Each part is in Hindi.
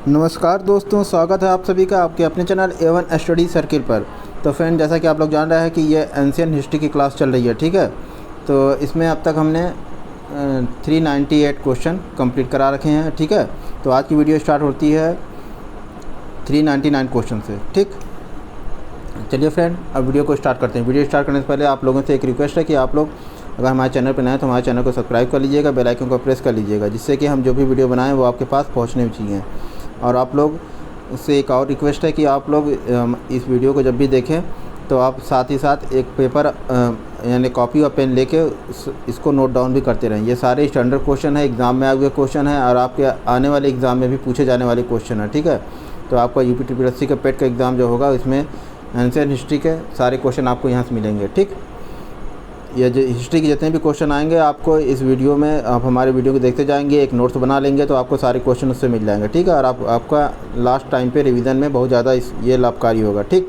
नमस्कार दोस्तों, स्वागत है आप सभी का आपके अपने चैनल A1 स्टडी सर्किल पर। तो फ्रेंड, जैसा कि आप लोग जान रहे हैं कि ये एंशियंट हिस्ट्री की क्लास चल रही है, ठीक है। तो इसमें अब तक हमने 398 क्वेश्चन कंप्लीट करा रखे हैं, ठीक है। तो आज की वीडियो स्टार्ट होती है 399 क्वेश्चन से, ठीक। चलिए फ्रेंड, अब वीडियो को स्टार्ट करते हैं। वीडियो स्टार्ट करने से पहले आप लोगों से एक रिक्वेस्ट है कि आप लोग अगर हमारे चैनल पर नए हैं तो हमारे चैनल को सब्सक्राइब कर लीजिएगा, बेल आइकन को प्रेस कर लीजिएगा, जिससे कि हम जो भी वीडियो बनाएं वो आपके पास पहुंचने चाहिए। और आप लोग से एक और रिक्वेस्ट है कि आप लोग इस वीडियो को जब भी देखें तो आप साथ ही साथ एक पेपर यानी कॉपी और पेन लेके इसको नोट डाउन भी करते रहें। ये सारे स्टैंडर्ड क्वेश्चन है, एग्ज़ाम में आए हुए क्वेश्चन है और आपके आने वाले एग्ज़ाम में भी पूछे जाने वाले क्वेश्चन है, ठीक है। तो आपका UPTPSC का पेट का एग्ज़ाम जो होगा इसमें एंशियंट हिस्ट्री के सारे क्वेश्चन आपको यहाँ से मिलेंगे, ठीक। ये जो हिस्ट्री के जितने भी क्वेश्चन आएंगे आपको इस वीडियो में, आप हमारे वीडियो को देखते जाएंगे, एक नोट्स बना लेंगे तो आपको सारे क्वेश्चन उससे मिल जाएंगे, ठीक है। और आपका लास्ट टाइम पे रिवीजन में बहुत ज़्यादा ये लाभकारी होगा, ठीक।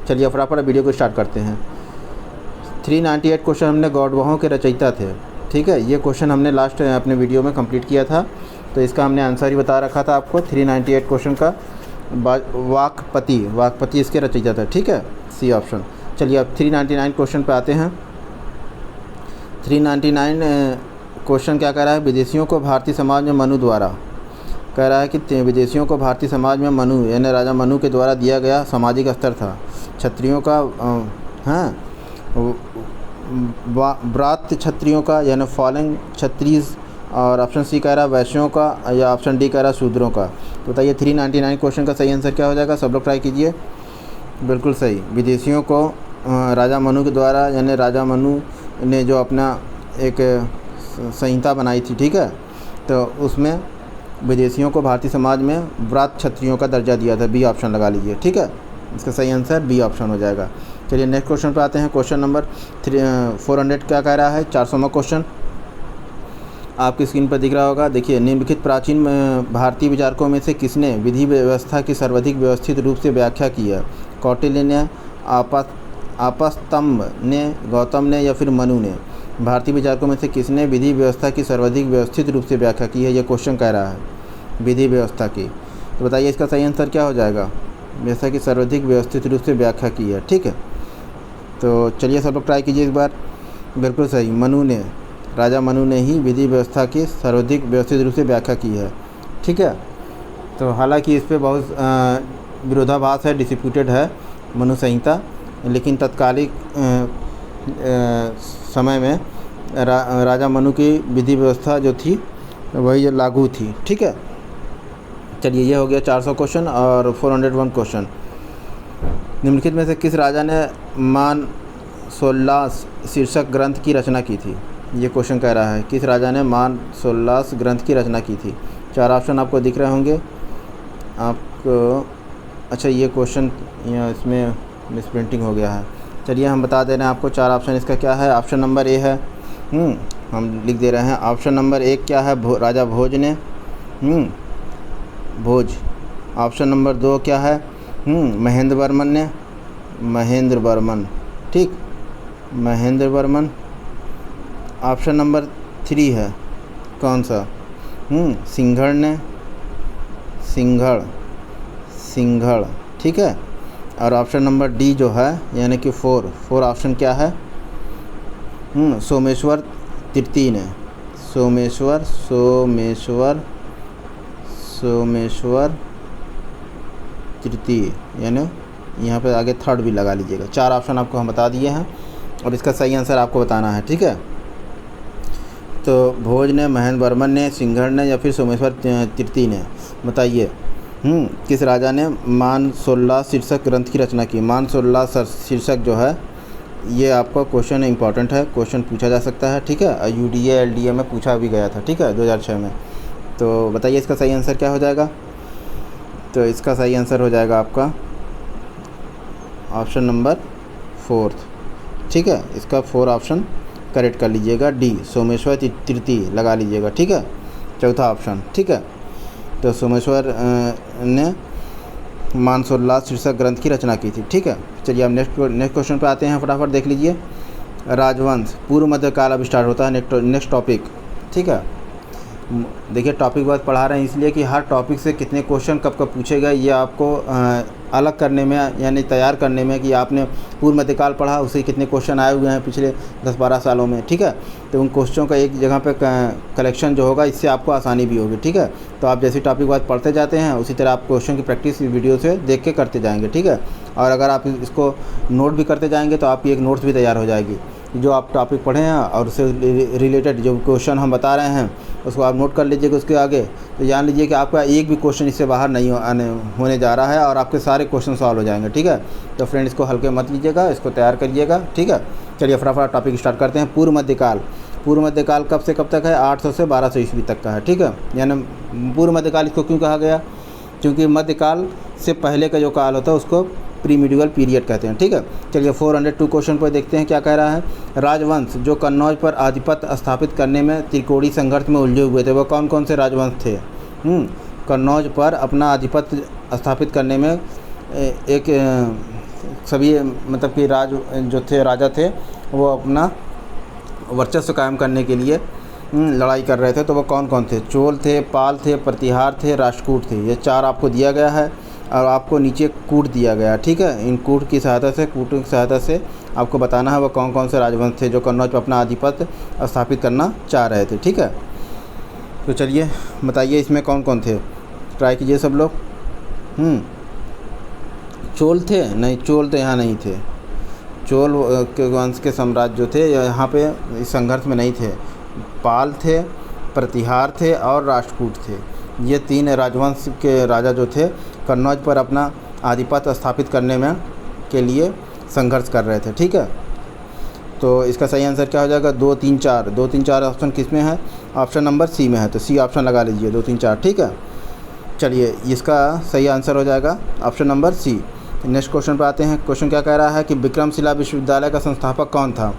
चलिए फटाफट वीडियो को स्टार्ट करते हैं। 398 क्वेश्चन हमने गौडवाहों के रचयिता थे, ठीक है। ये क्वेश्चन हमने लास्ट अपने वीडियो में कंप्लीट किया था, तो इसका हमने आंसर ही बता रखा था आपको। 398 क्वेश्चन का वाकपति इसके रचयिता था, ठीक है, सी ऑप्शन। चलिए अब 399 क्वेश्चन पे आते हैं। 399 क्वेश्चन क्या कह रहा है? विदेशियों को भारतीय समाज में मनु द्वारा, कह रहा है कि विदेशियों को भारतीय समाज में मनु यानी राजा मनु के द्वारा दिया गया सामाजिक स्तर था। क्षत्रियों का व्रात्य क्षत्रियों का यानी फॉलोइंग क्षत्रियज, और ऑप्शन सी कह रहा है वैश्यों का, या ऑप्शन डी कह रहा है शूद्रों का। तो बताइए 399 क्वेश्चन का सही आंसर क्या हो जाएगा? सब लोग ट्राई कीजिए। बिल्कुल सही, विदेशियों को राजा मनु के द्वारा यानी राजा मनु ने जो अपना एक संहिता बनाई थी, ठीक है, तो उसमें विदेशियों को भारतीय समाज में व्रात्य क्षत्रियों का दर्जा दिया था। बी ऑप्शन लगा लीजिए, ठीक है। इसका सही आंसर बी ऑप्शन हो जाएगा। चलिए नेक्स्ट क्वेश्चन पर आते हैं। क्वेश्चन नंबर 400 क्या कह रहा है? 400वां क्वेश्चन आपकी स्क्रीन पर दिख रहा होगा। देखिए, निम्नलिखित प्राचीन भारतीय विचारकों में से किसने विधि व्यवस्था की सर्वाधिक व्यवस्थित रूप से व्याख्या की है? कौटिल्य ने, आपस्तम्ब ने, गौतम ने या फिर मनु ने? भारतीय विचारकों में से किसने विधि व्यवस्था की सर्वाधिक व्यवस्थित रूप से व्याख्या की है? ये क्वेश्चन कह रहा है विधि व्यवस्था की। तो बताइए इसका सही आंसर क्या हो जाएगा? व्यवस्था की सर्वाधिक व्यवस्थित रूप से व्याख्या की है, ठीक है। तो चलिए सब लोग ट्राई कीजिए इस बार। बिल्कुल सही, मनु ने, राजा मनु ने ही विधि व्यवस्था की सर्वाधिक व्यवस्थित रूप से व्याख्या की है, ठीक है। तो हालांकि इस पर बहुत विरोधाभास है, डिस्प्यूटेड है मनु संहिता, लेकिन तत्कालिक समय में राजा मनु की विधि व्यवस्था जो थी वही लागू थी, ठीक है। चलिए ये हो गया 400 क्वेश्चन। और 401 क्वेश्चन, निम्नलिखित में से किस राजा ने मान सोल्लास शीर्षक ग्रंथ की रचना की थी? ये क्वेश्चन कह रहा है किस राजा ने मान सोल्लास ग्रंथ की रचना की थी। 4 ऑप्शन आपको दिख रहे होंगे आपको। अच्छा, ये क्वेश्चन इसमें मिसप्रिंटिंग हो गया है। चलिए हम बता दे रहे हैं आपको 4 ऑप्शन इसका क्या है। ऑप्शन नंबर ए है, हम लिख दे रहे हैं। ऑप्शन नंबर 1 क्या है? राजा भोज ने, भोज। ऑप्शन नंबर 2 क्या है? महेंद्र वर्मन ने, महेंद्र वर्मन, ठीक, महेंद्र वर्मन। ऑप्शन नंबर 3 है कौन सा? सिंघड़ ने, सिंघड़, ठीक है। और ऑप्शन नंबर डी जो है यानी कि 4 ऑप्शन क्या है? सोमेश्वर तृतीय ने, सोमेश्वर तृतीय, यानी यहाँ पे आगे थर्ड भी लगा लीजिएगा। 4 ऑप्शन आपको हम बता दिए हैं और इसका सही आंसर आपको बताना है, ठीक है। तो भोज ने, महेंद्र वर्मन ने, सिंघड़ ने या फिर सोमेश्वर तृतीय ने? बताइए किस राजा ने मान सोल्लास शीर्षक ग्रंथ की रचना की? मान सोल्लास शीर्षक जो है ये आपका क्वेश्चन इंपॉर्टेंट है, क्वेश्चन पूछा जा सकता है, ठीक है। UDA LDA में पूछा भी गया था, ठीक है, 2006 में। तो बताइए इसका सही आंसर क्या हो जाएगा? तो इसका सही आंसर हो जाएगा आपका ऑप्शन नंबर 4, ठीक है। इसका 4 ऑप्शन करेक्ट कर लीजिएगा, डी सोमेश्वर तृतीय लगा लीजिएगा, ठीक है, चौथा ऑप्शन, ठीक है। तो सोमेश्वर ने मान सोल्लास शीर्षक ग्रंथ की रचना की थी, ठीक है। चलिए अब नेक्स्ट क्वेश्चन पे आते हैं, फटाफट देख लीजिए। राजवंश पूर्व मध्यकाल अब स्टार्ट होता है, नेक्स्ट टॉपिक, ठीक है। देखिए टॉपिक वाइज पढ़ा रहे हैं इसलिए कि हर टॉपिक से कितने क्वेश्चन कब कब पूछे गए ये आपको अलग करने में यानी तैयार करने में कि आपने पूर्व मध्यकाल पढ़ा उससे कितने क्वेश्चन आए हुए हैं पिछले 10-12 सालों में, ठीक है। तो उन क्वेश्चनों का एक जगह पे कलेक्शन जो होगा इससे आपको आसानी भी होगी, ठीक है। तो आप जैसे टॉपिक वाइज पढ़ते जाते हैं उसी तरह आप क्वेश्चन की प्रैक्टिस वीडियो से देख के करते जाएंगे, ठीक है। और अगर आप इसको नोट भी करते जाएंगे तो आपकी एक नोट्स भी तैयार हो जाएगी जो आप टॉपिक पढ़े हैं और उससे रिलेटेड जो क्वेश्चन हम बता रहे हैं उसको आप नोट कर लीजिएगा उसके आगे। तो जान लीजिए कि आपका एक भी क्वेश्चन इससे बाहर नहीं होने जा रहा है और आपके सारे क्वेश्चन सॉल्व हो जाएंगे, ठीक है। तो फ्रेंड इसको हल्के मत लीजिएगा, इसको तैयार करिएगा, ठीक है। चलिए फटाफट टॉपिक स्टार्ट करते हैं। पूर्व मध्यकाल। पूर्व मध्यकाल कब से कब तक है? 800 से 1200 ईस्वी तक का है, ठीक है। यानी पूर्व मध्यकाल इसको क्यों कहा गया? क्योंकि मध्यकाल से पहले का जो काल होता है उसको प्री मिडिवल पीरियड कहते हैं, ठीक है। चलिए 402 क्वेश्चन पर देखते हैं क्या कह रहा है। राजवंश जो कन्नौज पर आधिपत्य स्थापित करने में त्रिकोणीय संघर्ष में उलझे हुए थे वो कौन कौन से राजवंश थे? कन्नौज पर अपना आधिपत्य स्थापित करने में एक सभी मतलब कि राजा थे वो अपना वर्चस्व कायम करने के लिए लड़ाई कर रहे थे। तो वो कौन कौन थे? चोल थे, पाल थे, प्रतिहार थे, राष्ट्रकूट थे। ये 4 आपको दिया गया है और आपको नीचे कूट दिया गया, ठीक है। इन कूटों की सहायता से आपको बताना है वो कौन कौन से राजवंश थे जो कन्नौज पर अपना आधिपत्य स्थापित करना चाह रहे थे, ठीक है। तो चलिए बताइए इसमें कौन कौन थे, ट्राई कीजिए सब लोग। चोल थे? नहीं, चोल तो यहाँ नहीं थे। चोल के वंश के साम्राज्य जो थे यहाँ पे इस संघर्ष में नहीं थे। पाल थे, प्रतिहार थे और राष्ट्रकूट थे। ये 3 राजवंश के राजा जो थे कन्नौज पर अपना आधिपत्य स्थापित करने में के लिए संघर्ष कर रहे थे, ठीक है। तो इसका सही आंसर क्या हो जाएगा? 2, 3, 4। 2, 3, 4 ऑप्शन किस में है? ऑप्शन नंबर सी में है, तो सी ऑप्शन लगा लीजिए 2, 3, 4, ठीक है। चलिए इसका सही आंसर हो जाएगा option number C. Next question पर आते हैं। क्वेश्चन क्या कह रहा है कि विक्रमशिला विश्वविद्यालय का संस्थापक कौन था?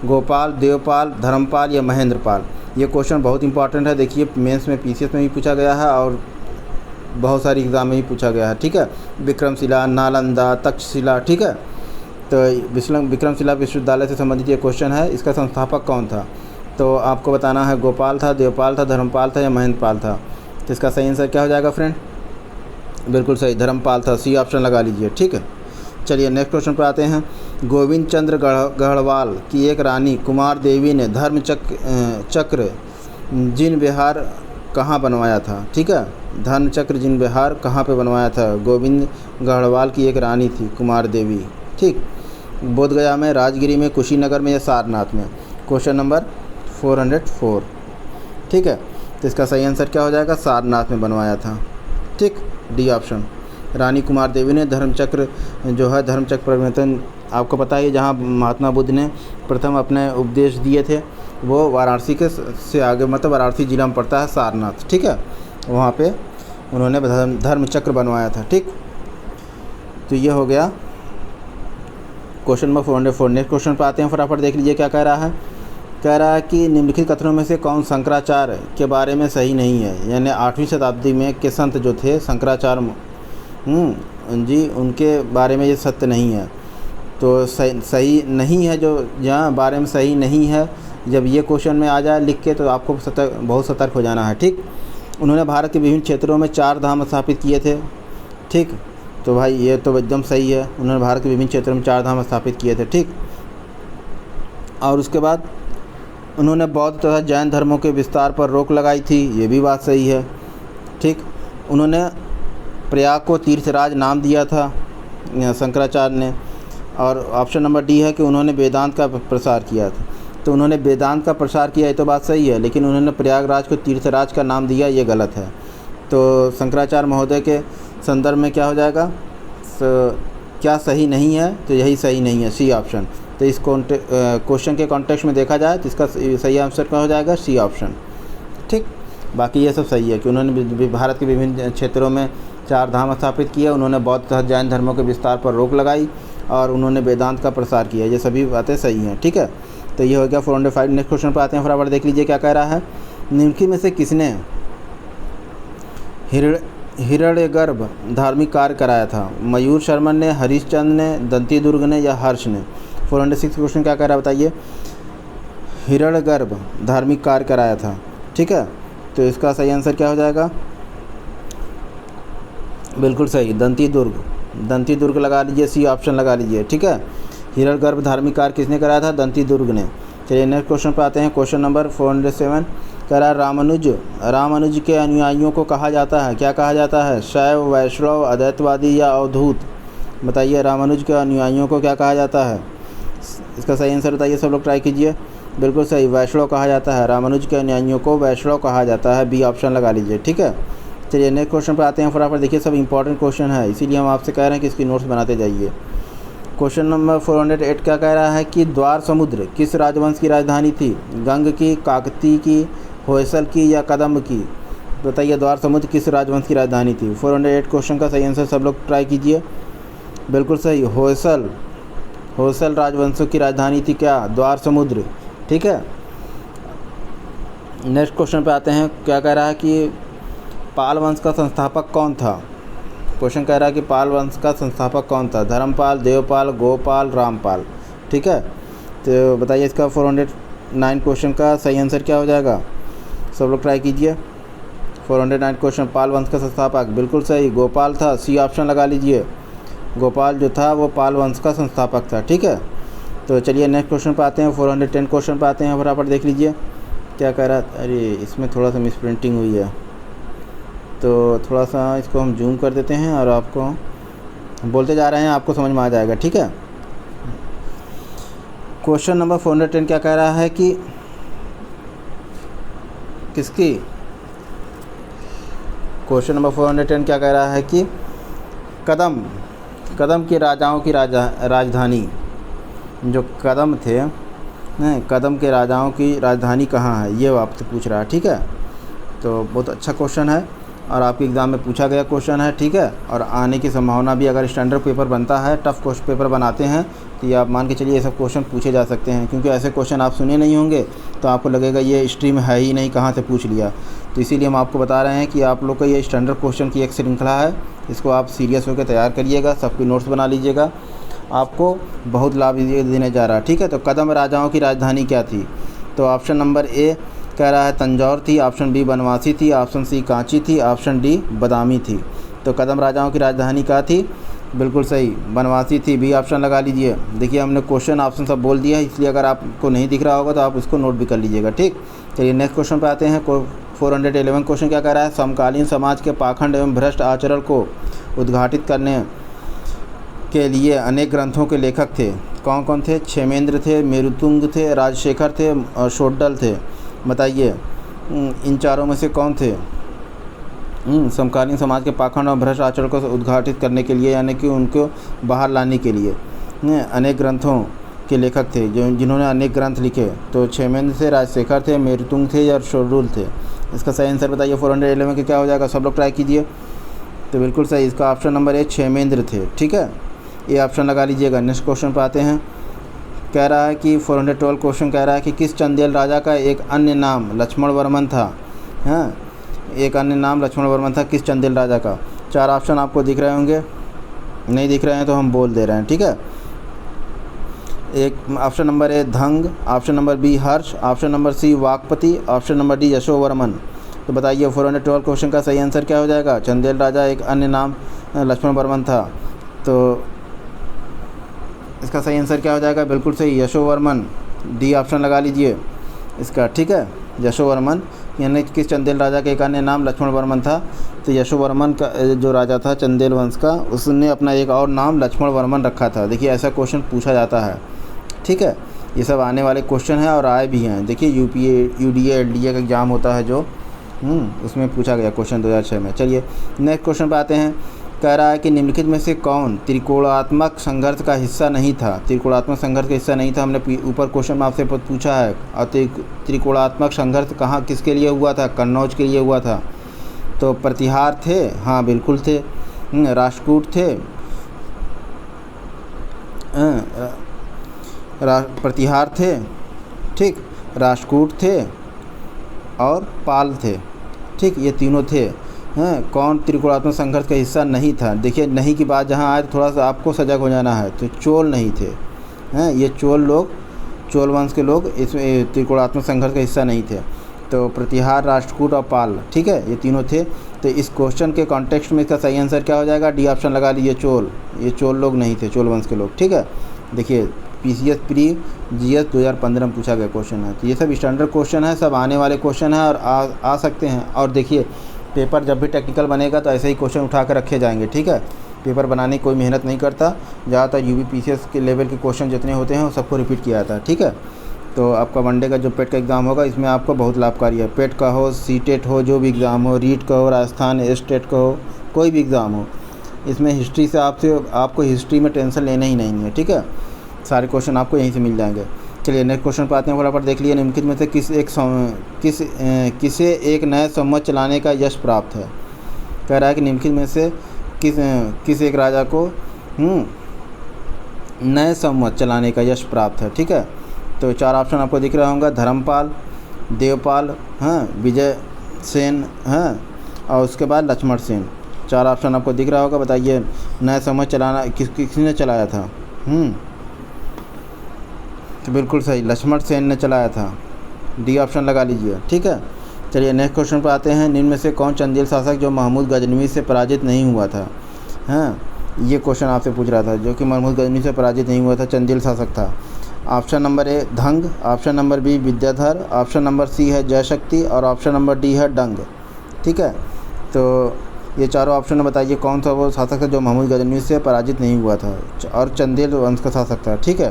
गोपाल, देवपाल, धर्मपाल या महेंद्रपाल? ये क्वेश्चन बहुत इंपॉर्टेंट है। देखिए मेंस में पीसीएस में भी पूछा गया है और बहुत सारी एग्ज़ाम में भी पूछा गया है, ठीक है। विक्रमशिला, नालंदा, तक्षशिला, ठीक है। तो विक्रमशिला विश्वविद्यालय से संबंधित ये क्वेश्चन है। इसका संस्थापक कौन था? तो आपको बताना है गोपाल था, देवपाल था, धर्मपाल था या महेंद्रपाल था। तो इसका सही आंसर क्या हो जाएगा फ्रेंड? बिल्कुल सही, धर्मपाल था। सी ऑप्शन लगा लीजिए, ठीक है। चलिए नेक्स्ट क्वेश्चन पर आते हैं। गोविंद चंद्र गढ़वाल की एक रानी कुमार देवी ने धर्म चक्र जिन विहार कहाँ बनवाया था? ठीक है, धर्म चक्र जिन विहार कहाँ पे बनवाया था? गोविंद गढ़वाल की एक रानी थी कुमार देवी, ठीक। बोधगया में, राजगिरी में, कुशीनगर में या सारनाथ में? क्वेश्चन नंबर 404, ठीक है। तो इसका सही आंसर क्या हो जाएगा? सारनाथ में बनवाया था, ठीक, डी ऑप्शन। रानी कुमार देवी ने धर्मचक्र जो है धर्मचक्र परिवर्तन, आपको पता है जहाँ महात्मा बुद्ध ने प्रथम अपने उपदेश दिए थे वो वाराणसी के से आगे मतलब वाराणसी जिला में पड़ता है सारनाथ, ठीक है। वहाँ पे उन्होंने धर्मचक्र बनवाया था, ठीक। तो ये हो गया क्वेश्चन नंबर 404। नेक्स्ट क्वेश्चन पर आते हैं, फटाफट देख लीजिए क्या कह रहा है। कह रहा है कि निम्नलिखित कथनों में से कौन शंकराचार्य के बारे में सही नहीं है? यानी 8वीं शताब्दी में के संत जो थे शंकराचार्य जी, उनके बारे में ये सत्य नहीं है। तो सही नहीं है, जो जहाँ बारे में सही नहीं है, जब ये क्वेश्चन में आ जाए लिख के तो आपको बहुत सतर्क हो जाना है, ठीक। उन्होंने भारत के विभिन्न क्षेत्रों में 4 धाम स्थापित किए थे, ठीक। तो भाई ये तो एकदम सही है, उन्होंने भारत के विभिन्न क्षेत्रों में 4 धाम स्थापित किए थे, ठीक। और उसके बाद उन्होंने बौद्ध तथा जैन धर्मों के विस्तार पर रोक लगाई थी, ये भी बात सही है, ठीक। उन्होंने प्रयाग को तीर्थराज नाम दिया था शंकराचार्य ने। और ऑप्शन नंबर डी है कि उन्होंने वेदांत का प्रसार किया था। तो उन्होंने वेदांत का प्रसार किया, ये तो बात सही है, लेकिन उन्होंने प्रयागराज को तीर्थराज का नाम दिया, ये गलत है। तो शंकराचार्य महोदय के संदर्भ में क्या हो जाएगा? क्या सही नहीं है? तो यही सही नहीं है, सी ऑप्शन। तो इस क्वेश्चन के कॉन्टेक्स्ट में देखा जाए तो इसका सही आंसर क्या हो जाएगा? सी ऑप्शन, ठीक। बाकी ये सब सही है कि उन्होंने भारत के विभिन्न क्षेत्रों में 4 धाम स्थापित किए, उन्होंने बौद्ध तथा जैन धर्मों के विस्तार पर रोक लगाई और उन्होंने वेदांत का प्रसार किया, ये सभी बातें सही हैं, ठीक है। तो ये हो गया 405। नेक्स्ट क्वेश्चन पर आते हैं, फटाफट देख लीजिए क्या कह रहा है। निम्नलिखित में से किसने हिरण्यगर्भ धार्मिक कार्य कराया था? मयूर शर्मा ने, हरिश्चंद्र ने, दंती दुर्ग ने या हर्ष ने? 406 क्वेश्चन क्या कह रहा है बताइए। हिरण्यगर्भ धार्मिक कार्य कराया था, ठीक है, तो इसका सही आंसर क्या हो जाएगा? बिल्कुल सही, दंती दुर्ग। दंती दुर्ग लगा लीजिए, सी ऑप्शन लगा लीजिए। ठीक है, हिरण्यगर्भ धार्मिक कार्य किसने कराया था? दंती दुर्ग ने। चलिए नेक्स्ट क्वेश्चन पे आते हैं। क्वेश्चन नंबर 407 कह रहा है रामानुज के अनुयायियों को कहा जाता है, क्या कहा जाता है? शैव, वैष्णव, अद्वैतवादी या अवधूत? बताइए, रामानुज के अनुयायियों को क्या कहा जाता है? इसका सही आंसर बताइए, सब लोग ट्राई कीजिए। बिल्कुल सही, वैष्णव कहा जाता है। रामानुज के अनुयायियों को वैष्णव कहा जाता है, बी ऑप्शन लगा लीजिए। ठीक है, चलिए नेक्स्ट क्वेश्चन पे आते हैं। फटाफट देखिए, सब इंपॉर्टेंट क्वेश्चन है, इसीलिए हम आपसे कह रहे हैं कि इसकी नोट्स बनाते जाइए। क्वेश्चन नंबर 408 क्या कह रहा है कि द्वार समुद्र किस राजवंश की राजधानी थी? गंग की, काकती की, होयसल की या कदम्ब की? बताइए, द्वार समुद्र किस राजवंश की राजधानी थी? 408 क्वेश्चन का सही आंसर सब लोग ट्राई कीजिए। बिल्कुल सही, होयसल राजवंश की राजधानी थी क्या? द्वार समुद्र। ठीक है, नेक्स्ट क्वेश्चन पे आते हैं। क्या कह रहा है कि पाल वंश का संस्थापक कौन था? क्वेश्चन कह रहा है कि पाल वंश का संस्थापक कौन था? धर्मपाल, देवपाल, गोपाल, रामपाल? ठीक है, तो बताइए इसका 409 क्वेश्चन का सही आंसर क्या हो जाएगा? सब लोग ट्राई कीजिए। 409 क्वेश्चन, पाल वंश का संस्थापक बिल्कुल सही, गोपाल था, सी ऑप्शन लगा लीजिए। गोपाल जो था वो पाल वंश का संस्थापक था। ठीक है, तो चलिए नेक्स्ट क्वेश्चन पे आते हैं। 410 क्वेश्चन पे आते हैं, फटाफट देख लीजिए क्या कह रहा है। अरे इसमें थोड़ा सा मिस प्रिंटिंग हुई है, तो थोड़ा सा इसको हम जूम कर देते हैं और आपको बोलते जा रहे हैं, आपको समझ में आ जाएगा। ठीक है, क्वेश्चन नंबर 410 क्या कह रहा है कि किसकी? क्वेश्चन नंबर 410 क्या कह रहा है कि कदम के राजाओं की राजधानी, जो कदम थे, कदम के राजाओं की राजधानी कहाँ है, ये आपसे पूछ रहा है। ठीक है, तो बहुत अच्छा क्वेश्चन है और आपके एग्ज़ाम में पूछा गया क्वेश्चन है। ठीक है, और आने की संभावना भी, अगर स्टैंडर्ड पेपर बनता है, टफ क्वेश्चन पेपर बनाते हैं, तो ये आप मान के चलिए ये सब क्वेश्चन पूछे जा सकते हैं, क्योंकि ऐसे क्वेश्चन आप सुने नहीं होंगे तो आपको लगेगा ये स्ट्रीम है ही नहीं, कहाँ से पूछ लिया। तो इसीलिए हम आपको बता रहे हैं कि आप लोग का ये स्टैंडर्ड क्वेश्चन की एक श्रृंखला है, इसको आप सीरियस होकर तैयार करिएगा, सबकी नोट्स बना लीजिएगा, आपको बहुत लाभ देने जा रहा है। ठीक है, तो कदम राजाओं की राजधानी क्या थी? तो ऑप्शन नंबर ए कह रहा है तंजौर थी, ऑप्शन बी बनवासी थी, ऑप्शन सी कांची थी, ऑप्शन डी बदामी थी। तो कदम राजाओं की राजधानी क्या थी? बिल्कुल सही, बनवासी थी, बी ऑप्शन लगा लीजिए। देखिए हमने क्वेश्चन ऑप्शन सब बोल दिया है, इसलिए अगर आपको नहीं दिख रहा होगा तो आप उसको नोट भी कर लीजिएगा। ठीक, चलिए नेक्स्ट क्वेश्चन पे आते हैं। 411 क्वेश्चन क्या कह रहा है? समकालीन समाज के पाखंड एवं भ्रष्ट आचरण को उद्घाटित करने के लिए अनेक ग्रंथों के लेखक थे, कौन कौन थे? क्षेमेंद्र थे, मेरुतुंग थे, राजशेखर थे और शोड्डल थे। बताइए इन चारों में से कौन थे? समकालीन समाज के पाखंड और भ्रष्ट आचरण को उद्घाटित करने के लिए, यानी कि उनको बाहर लाने के लिए अनेक ग्रंथों के लेखक थे, जिन्होंने अनेक ग्रंथ लिखे। तो क्षेमेंद्र थे, राजशेखर थे, मेरुतुंग थे और शोड्डल थे। इसका सही आंसर बताइए 411 के क्या हो जाएगा? सब लोग ट्राई कीजिए। तो बिल्कुल सही, इसका ऑप्शन नंबर ए क्षेमेंद्र थे। ठीक है, ये ऑप्शन लगा लीजिएगा। नेक्स्ट क्वेश्चन पर आते हैं। कह रहा है कि 412 क्वेश्चन कह रहा है कि किस चंदेल राजा का एक अन्य नाम लक्ष्मण वर्मन था? हाँ, एक अन्य नाम लक्ष्मण वर्मन था, किस चंदेल राजा का? 4 ऑप्शन आपको दिख रहे होंगे, नहीं दिख रहे हैं तो हम बोल दे रहे हैं। ठीक है, एक option number A Dhanga, option number B Harsha, option number C Vakpati, option number D Yashovarman. तो बताइए 412 क्वेश्चन का सही आंसर क्या हो जाएगा? चंदेल राजा एक अन्य नाम लक्ष्मण वर्मन था, तो इसका सही आंसर क्या हो जाएगा? बिल्कुल सही, यशोवर्मन, डी ऑप्शन लगा लीजिए इसका। ठीक है, यशोवर्मन, यानी किस चंदेल राजा का एक अन्य नाम लक्ष्मण वर्मन था? तो यशोवर्मन का जो राजा था चंदेल वंश का, उसने अपना एक और नाम लक्ष्मण वर्मन रखा था। देखिए ऐसा क्वेश्चन पूछा जाता है। ठीक है, ये सब आने वाले क्वेश्चन हैं और आए भी हैं। देखिए यूपीए, यूडीए, एलडीए का एग्ज़ाम होता है जो, उसमें पूछा गया क्वेश्चन 2006 में। चलिए नेक्स्ट क्वेश्चन पे आते हैं। कह रहा है कि निम्नलिखित में से कौन त्रिकोणात्मक संघर्ष का हिस्सा नहीं था? त्रिकोणात्मक संघर्ष का हिस्सा नहीं था, हमने ऊपर क्वेश्चन में आपसे पूछा है। और त्रिकोणात्मक संघर्ष कहाँ किसके लिए हुआ था? कन्नौज के लिए हुआ था। तो प्रतिहार थे, हाँ बिल्कुल थे, राष्ट्रकूट थे, प्रतिहार थे, ठीक, राष्ट्रकूट थे और पाल थे। ठीक, ये तीनों थे। कौन त्रिकोणात्मक संघर्ष का हिस्सा नहीं था? देखिए नहीं की बात जहाँ आए तो थोड़ा सा आपको सजग हो जाना है। तो चोल नहीं थे, ये चोल वंश के लोग इसमें त्रिकोणात्मक संघर्ष का हिस्सा नहीं थे। तो प्रतिहार, राष्ट्रकूट और पाल, ठीक है, ये तीनों थे। तो इस क्वेश्चन के कॉन्टेक्स्ट में इसका सही आंसर क्या हो जाएगा? डी ऑप्शन लगा लीजिए, चोल। ये चोल लोग नहीं थे, चोल वंश के लोग, ठीक है। देखिए PCS प्री GS 2015 में पूछा गया क्वेश्चन है। तो ये सब स्टैंडर्ड क्वेश्चन है, सब आने वाले क्वेश्चन है और आ सकते हैं। और देखिए पेपर जब भी टेक्निकल बनेगा तो ऐसे ही क्वेश्चन उठा कर रखे जाएंगे, ठीक है। पेपर बनाने की कोई मेहनत नहीं करता, ज़्यादातर UP PCS के लेवल के क्वेश्चन जितने होते हैं वो सबको रिपीट किया जाता है, ठीक है। तो आपका वनडे का जो पेट का एग्ज़ाम होगा इसमें आपको बहुत लाभकारी है। पेट का हो, सीटेट हो, जो भी एग्ज़ाम हो, रीट का हो, राजस्थान स्टेट का हो, कोई भी एग्ज़ाम हो, इसमें हिस्ट्री से आपको हिस्ट्री में टेंशन लेना ही नहीं है, ठीक है। सारे क्वेश्चन आपको यहीं से मिल जाएंगे। चलिए नेक्स्ट क्वेश्चन पर आते हैं। फटाफट देख लिए, निम्नलिखित में से किसे एक नए संवत चलाने का यश प्राप्त है? कह रहा है कि निम्नलिखित में से किस एक राजा को नए संवत चलाने का यश प्राप्त है, ठीक है। तो 4 ऑप्शन आपको दिख रहा होगा, धर्मपाल, देवपाल, हाँ, विजय सेन, हाँ, और उसके बाद लक्ष्मण सेन। 4 ऑप्शन आपको दिख रहा होगा। बताइए नया संवत चलाना किसने चलाया था? तो बिल्कुल सही, लक्ष्मण सेन ने चलाया था। डी ऑप्शन लगा लीजिए, ठीक है। चलिए नेक्स्ट क्वेश्चन पर आते हैं। निम्न में से कौन चंदेल शासक जो महमूद गजनवी से पराजित नहीं हुआ था? हाँ, ये क्वेश्चन आपसे पूछ रहा था, जो कि महमूद गजनवी से पराजित नहीं हुआ था, चंदेल शासक था। Option number A Dhanga, option number B Vidyadhar, option number C है जयशक्ति और ऑप्शन नंबर डी है डंग, ठीक है। तो ये चारों ऑप्शन में बताइए कौन सा वो शासक था जो महमूद गजनवी से पराजित नहीं हुआ था और चंदेल वंश का शासक था, ठीक है।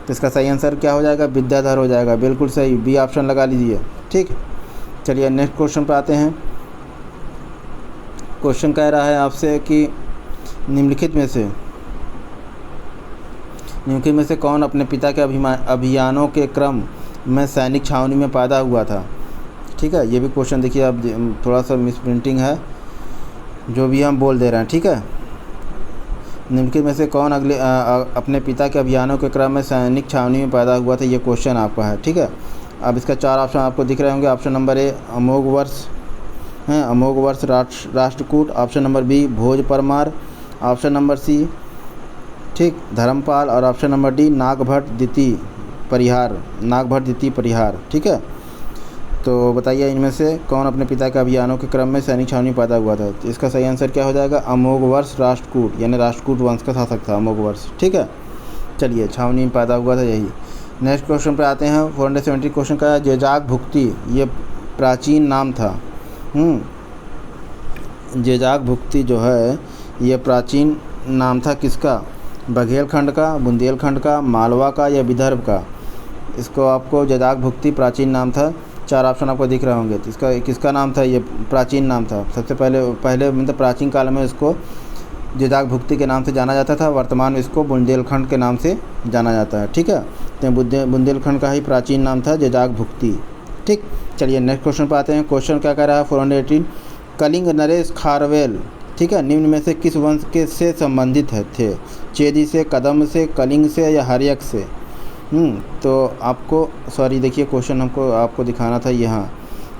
तो इसका सही आंसर क्या हो जाएगा? विद्याधर हो जाएगा, बिल्कुल सही, बी ऑप्शन लगा लीजिए, ठीक। चलिए नेक्स्ट क्वेश्चन पर आते हैं। क्वेश्चन कह रहा है आपसे कि निम्नलिखित में से कौन अपने पिता के अभियानों के क्रम में सैनिक छावनी में पैदा हुआ था, ठीक है। ये भी क्वेश्चन देखिए, अब थोड़ा सा मिस प्रिंटिंग है, जो भी हम बोल दे रहे हैं, ठीक है। निम्नलिखित में से कौन अपने पिता के अभियानों के क्रम में सैनिक छावनी में पैदा हुआ था? ये क्वेश्चन आपका है, ठीक है। अब इसका 4 ऑप्शन आपको दिख रहे होंगे। ऑप्शन नंबर ए अमोघ वर्ष हैं, अमोघ वर्ष राष्ट्रकूट, ऑप्शन नंबर बी भोज परमार, ऑप्शन नंबर सी, ठीक, धर्मपाल, और ऑप्शन नंबर डी नागभट्ट द्वितीय परिहार, ठीक है। तो बताइए इनमें से कौन अपने पिता के अभियानों के क्रम में सैनिक छावनी पैदा हुआ था? तो इसका सही आंसर क्या हो जाएगा? अमोघ वर्ष राष्ट्रकूट, यानी राष्ट्रकूट वंश का शासक था अमोघ वर्ष, ठीक है। चलिए छावनी में पैदा हुआ था, यही। नेक्स्ट क्वेश्चन पे आते हैं। 470 क्वेश्चन का जेजाग भुक्ति, ये प्राचीन नाम था। जेजाग भुक्ति जो है ये प्राचीन नाम था किसका? बघेलखंड का, बुंदेलखंड का, मालवा का या विदर्भ का? इसको आपको जेजाग भुक्ति प्राचीन नाम था। 4 ऑप्शन आपको दिख रहे होंगे। तो इसका किसका नाम था? ये प्राचीन नाम था। सबसे पहले मतलब प्राचीन काल में इसको जेजाग भुक्ति के नाम से जाना जाता था, वर्तमान में इसको बुंदेलखंड के नाम से जाना जाता है, ठीक है। तो बुंदेलखंड का ही प्राचीन नाम था जेजाग भुक्ति, ठीक। चलिए नेक्स्ट क्वेश्चन पर आते हैं। क्वेश्चन क्या कह रहा है? 418 कलिंग नरेश खारवेल, ठीक है, निम्न में से किस वंश के से संबंधित थे? चेदी से, कदम से, कलिंग से या हर्यक से? तो आपको देखिए क्वेश्चन आपको दिखाना था यहाँ।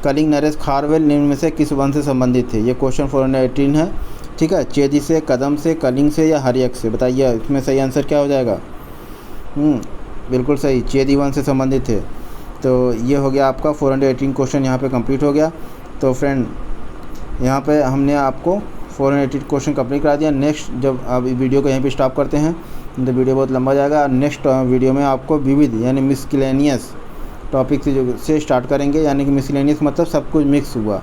कलिंग नरेश खारवेल निम्न में से किस वंश से संबंधित थे? ये क्वेश्चन 418 है, ठीक है। चेदी से, कदम से, कलिंग से या हर्यक से? बताइए इसमें सही आंसर क्या हो जाएगा? बिल्कुल सही, चेदी वंश से संबंधित थे। तो ये हो गया आपका 418 क्वेश्चन यहाँ पे कंप्लीट हो गया। तो फ्रेंड यहाँ पे हमने आपको 418 क्वेश्चन कंप्लीट करा दिया। नेक्स्ट जब अब वीडियो को यहीं पे स्टॉप करते हैं, तो वीडियो बहुत लंबा जाएगा। नेक्स्ट वीडियो में आपको विविध यानी मिसलेनियस टॉपिक से स्टार्ट करेंगे, यानी कि मिसलेनियस मतलब सब कुछ मिक्स हुआ,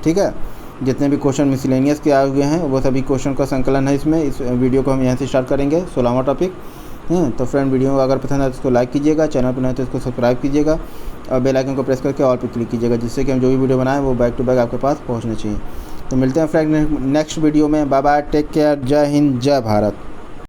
ठीक है। जितने भी क्वेश्चन मिसलेनियस के आए हुए हैं वो सभी क्वेश्चन का संकलन है इसमें। इस वीडियो को हम यहाँ से स्टार्ट करेंगे, 16वां टॉपिक। तो फ्रेंड वीडियो अगर पसंद है तो इसको लाइक कीजिएगा, चैनल पर नहीं तो इसको सब्सक्राइब कीजिएगा और बेल आइकन को प्रेस करके ऑल पे क्लिक कीजिएगा, जिससे कि हम जो भी वीडियो बनाएं वो बैक टू बैक आपके पास पहुँचना चाहिए। तो मिलते हैं फ्रेंड नेक्स्ट वीडियो में। बाय बाय, टेक केयर, जय हिंद, जय भारत।